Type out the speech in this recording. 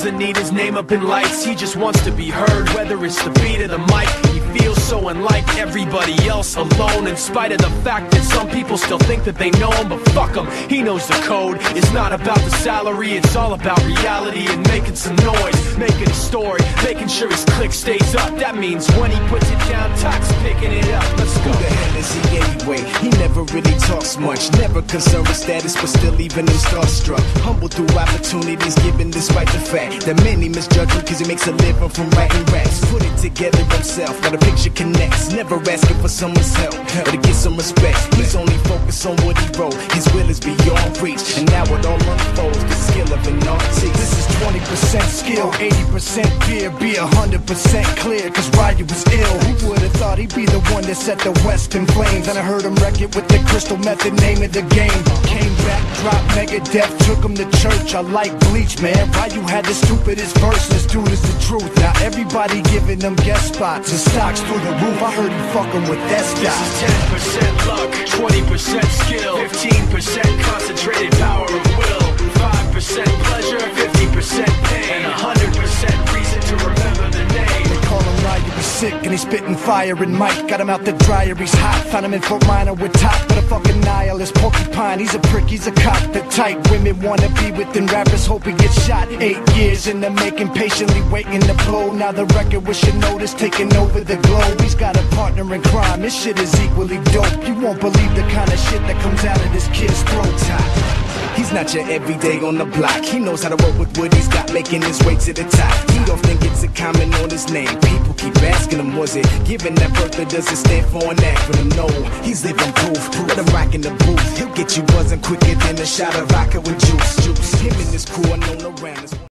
doesn't need his name up in lights, he just wants to be heard, whether it's the beat of the mic. He feels so unlike everybody else, alone, in spite of the fact that some people still think that they know him. But fuck him, he knows the code. It's not about the salary, it's all about reality and making some noise, making a story, making sure his click stays up. That means when he puts it down, Tox picking it up. Let's go. Who the hell is he anyway? He never really talks much, never concerned with status, but still even him starstruck. Humble through opportunities given despite the fact that many misjudge him cause he makes a living from writing raps. Put it together himself, now the picture connects, never asking for someone's help or to get some respect. He's only focused on what he wrote, his will is beyond reach, and now it all unfolds, the skill of an artist. This is 20% skill, 80% fear, be 100% clear, cause Ryu was ill. Who would've thought he'd be the one that set the West in flames? And I heard him wreck it with the Crystal Method, name of the game. Came back, dropped Megadeth, took him to church. I like Bleach, man. Ryu had the stupidest verse, this dude is the truth. Now everybody giving them guest spots and stocks through the roof. I heard he fucking with that stock. This is 10% luck, 20% skill, 15% concentrated power of will, 5% pleasure, 50% pain, and 100% reason to remember the name. They call him Ryu, he's sick and he's spitting fire. And Mike got him out the dryer, he's hot. Found him in Fort Minor with top, but a fucking nihilist porcupine. He's a prick, he's a cop. The type women wanna be within rappers, hope he gets shot. 8 years in the making, patiently waiting to blow. Now the record with your notice taking over the globe. He's got a partner in crime, this shit is equally dope. You won't believe the kind of shit that comes out of this kid's throat. He's not your everyday on the block. He knows how to work with what he's got, making his way to the top. He often gets a comment on his name. People keep asking him, was it given that birth, or does it stand for an acronym? No, he's living proof. Let him rock in the booth. He'll get you buzzing quicker than a shot of vodka with juice. Him and his crew are known around.